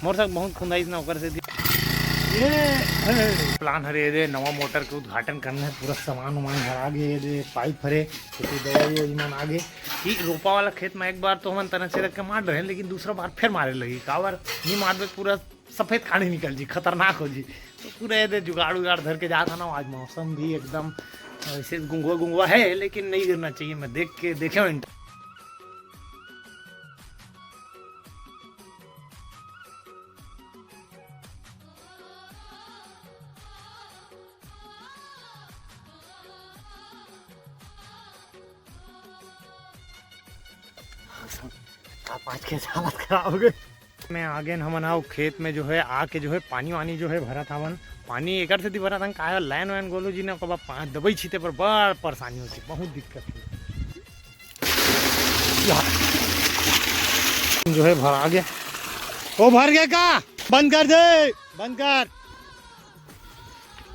मोर तक बहुत खुंदाई ना होकर से ये प्लान हरे दे नवा मोटर के उद्घाटन करना है। पूरा सामान वामान भरा गए दे, पाइप भरे, दवाई वही आगे कि रोपा वाला खेत में एक बार तो हम तना से रख के मार रहे हैं, लेकिन दूसरा बार फिर मारे लगी। का बार नहीं मारबे पूरा सफेद खानी निकल जी, खतरनाक हो जी। तो पूरा ये जुगाड़ उगाड़ धर के जाता ना। आज मौसम भी एकदम ऐसे गुंगवा गुंगवा है, लेकिन नहीं गिरना चाहिए। मैं देखे हूँ पाँच के हालत खराब हो गए। मैं आगे हम आओ खेत में जो है आके जो है पानी वानी जो है भरा था। वन पानी एक से दी भरा था। का लाइन वाइन गोलो जी ने कब पाँच दवाई छीते पर बड़ परेशानी होती, बहुत दिक्कत है जो है भरा गया। वो भर गया का बंद कर दे, बंद कर।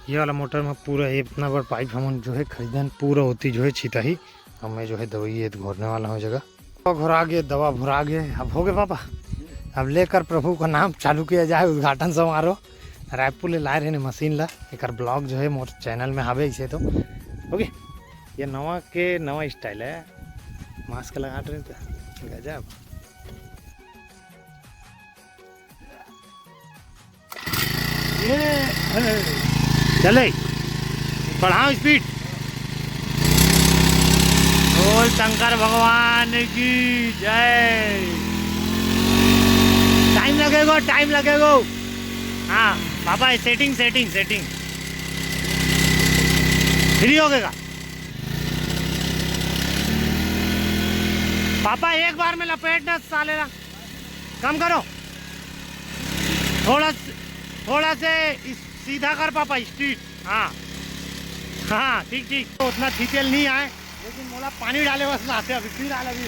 ये वाला मोटर में पूरा इतना बड़ा पाइप हम जो है खरीदन पूरा होती जो है छीता ही। हमें जो है दवाई घोरने वाला हो जगह घोरा गए, दवा भुरा गए। अब हो गए पापा, अब लेकर प्रभु का नाम चालू किया जाए। उद्घाटन समारोह रायपुर ले लाए रहे मशीन ला। एक ब्लॉग जो है मोर चैनल में आवे इसे तो ओके। ये नवा के नवा स्टाइल है, मास्क लगा रहे थे गजब। ये चले बढ़ाओ स्पीड। बोल शंकर भगवान की जय। टाइम लगेगा, टाइम लगेगा। हाँ पापा सेटिंग सेटिंग सेटिंग फ्री हो गएगा पापा। एक बार में लपेटना सालेरा, कम करो थोड़ा से सीधा कर पापा स्ट्रीट। हाँ हाँ ठीक ठीक। तो उतना डिटेल नहीं आए, लेकिन मोला पानी डाले बस आते। अभी फिर डाले, अभी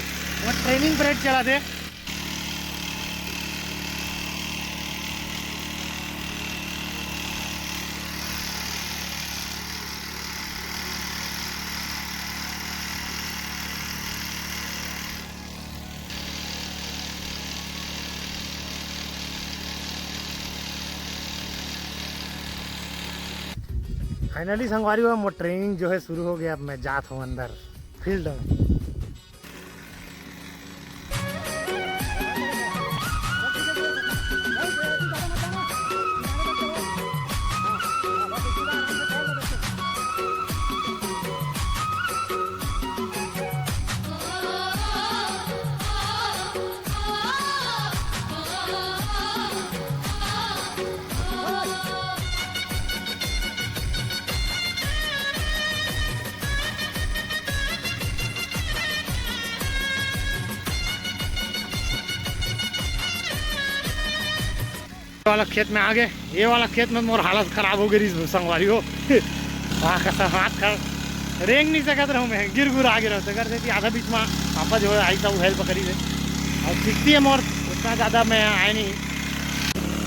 वो ट्रेनिंग पीरियड चला दे। फाइनली संगवारी हुआ मोर ट्रेनिंग जो है शुरू हो गया। अब मैं जात हूँ अंदर फील्ड में। वाला खेत में आ गए। ये वाला खेत में मोर हालत खराब हो गई संगवारी हो। वहाँ का सब हाथ खड़ रेंग नहीं सकत रहूँ मैं, गिर गुर आगे रहते करते कि आधा बीच में पापा जो है आई था वो हेल्प करी दे। और सीखती है मोर, उतना ज़्यादा मैं आए नहीं।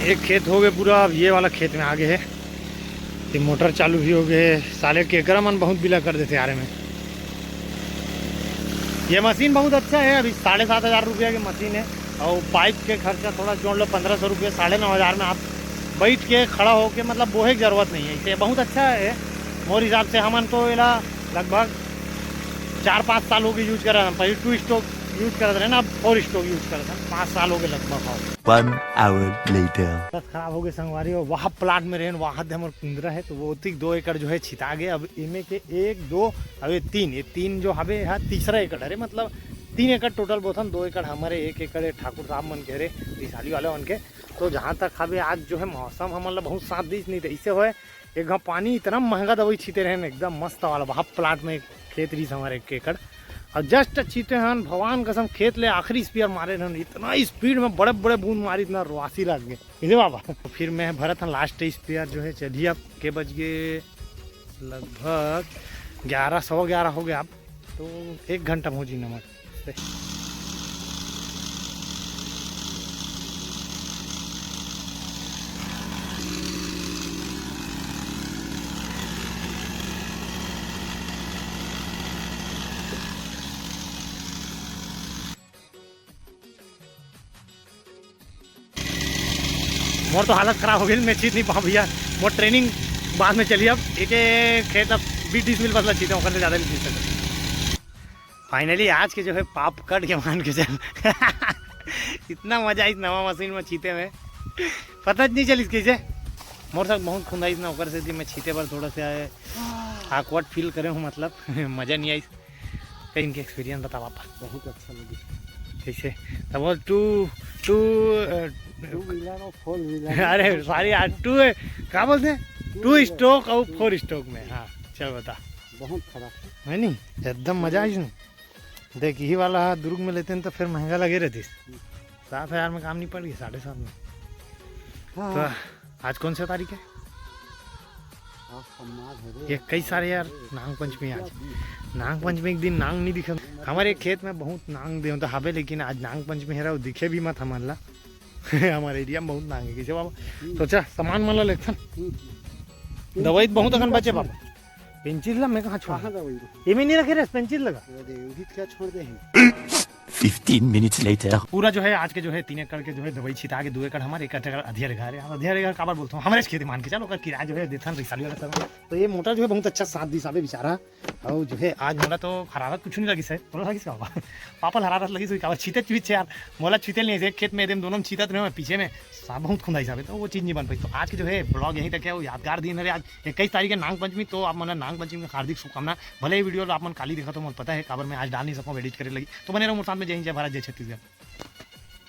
एक खेत हो गए पूरा। अब ये वाला खेत में आगे है। ये मोटर चालू भी हो गए। साले केकरा मन बहुत बिला कर देते यार में। ये मशीन बहुत अच्छा है। अभी 7,500 रुपया की मशीन है। और पाइप के खर्चा थोड़ा जोड़ लो 1500 रुपये। 9,500 में आप बैठ के खड़ा होके मतलब बोहे की ज़रूरत नहीं है। इसे बहुत अच्छा है मोर हिसाब से। हमन तो इला लगभग 4-5 साल हो गए यूज कर रहे हैं। पहले 2 स्टोक यूज करते रहे ना, अब 4 स्टोक यूज करते हैं। 5 साल हो गए लगभग। 1 hour later खराब हो गए संगवारी। और वहाँ प्लाट में रहें, वहाँ हमारे कुंदरा है तो वो 2 एकड़ जो है छिता गए। अब इनमें के 1 2 अब ये 3 जो हवे है तीसरा एकड़ है। मतलब 3 एकड़ टोटल बोथन। 2 एकड़ हमारे, 1 एकड़ ठाकुर साहब मन के रे दिशाली वाले मन के। तो जहाँ तक हवे आज जो है मौसम हमारा बहुत साथ दी नहीं थे। इससे हुए एक घा पानी इतना महंगा दवाई छीते रहे एकदम मस्त वाला। वहाँ प्लाट में खेत रही हमारे 1 एकड़ और जस्ट छीते हैं भगवान कसम खेत ले आखिरी स्पीयर मारे हैं। इतना स्पीड में बड़े बड़े बूंद मारी, इतना रुआसी लग गए इसे बाबा। तो फिर मैं भरत हूँ लास्ट स्पीयर जो है। चलिए अब के बज गए लगभग 11 11:15 हो गया। अब तो 1 घंटा में हो जी नमक से। मोर तो हालत खराब हो गई, मैं चीत नहीं पाऊँ भैया। मोर ट्रेनिंग बाद में चली, अब एक खेत अब 20-30 मिल बदला चीते होकर ज़्यादा नहीं चीत सकते। फाइनली आज के जो है पाप कट के मान के चल इतना मजा इस नवा मशीन में छीते में, पता नहीं चली कैसे मोर तक बहुत खुंदा इतना होकर से मैं छीते पर थोड़ा सा ऑकवर्ड फील करे हूँ, मतलब मज़ा नहीं आई। कहीं इनके एक्सपीरियंस बता पापा। बहुत अच्छा लगे। कैसे तब वो टू व्हीलर और 4 व्हीलर। अरे सारी टू क्या बोलते हैं, 2 स्ट्रोक और 4 स्ट्रोक में। हाँ चल बता। बहुत खराब है नहीं, एकदम मजा आई इसमें। देख यही वाला दुर्ग में लेते हैं तो फिर महंगा लगे रहती, 7,000 में काम नहीं पड़ गई, 7.5 में। तो आज कौन सा तारीख है? ये कई सारे यार नाग पंचमी। आज नाग पंचमी एक दिन नाग नहीं दिखे हमारे खेत में, बहुत नाग दे तो हावे, लेकिन आज नाग पंचमी है वो दिखे भी मत हमारे ला हमारे एरिया में बहुत नाग है कैसे बाबा। सोचा सामान मतलब लेखन दवाई बहुत अखन बचे बाबा। पेंसिल ला मैं कहाँ छोड़ा, ये में नहीं रखे रे पेंसिल लगा। क्या छोड़ दे 15 minutes later. पूरा जो है आज के जो है 3 एकड़ के जो है दवाई छिटा के 2 एकड़ हमारे 1 एकड़ अधिया घर है। अधिया घर काबर बोलता हूँ, हमारे खेती मान के चलो अगर किराया जो है देथन रिसाली वाला सब। तो ये मोटर जो है बहुत अच्छा साथ दी साबे बेचारा। और जो है आज मोला तो हरारत कुछ नहीं लगी है, थोड़ा लगी बाबा पापा हरारत लगी सो काबर छीते पीछे यार मोला छीते नहीं एक खेत में एकदम दोनों में छीतत रहे पीछे में साहब बहुत खुंदा हिसाब है, तो वो चीज़ नहीं बन पाई। तो आज के जो है ब्लॉग यहीं तक है, वो यादगार दिन है। आज 21 तारीख है नाग पंचमी, तो आप मन नाग पंचमी का हार्दिक शुभकामना। भले ही वीडियो आप मन काली देखा तो मुझे पता है काबर मैं आज डाल नहीं सकूँ, एडिट करे लगी। तो बने रहो मोर साथ में। जय हिंद, जय भारत, जय छत्तीसगढ़।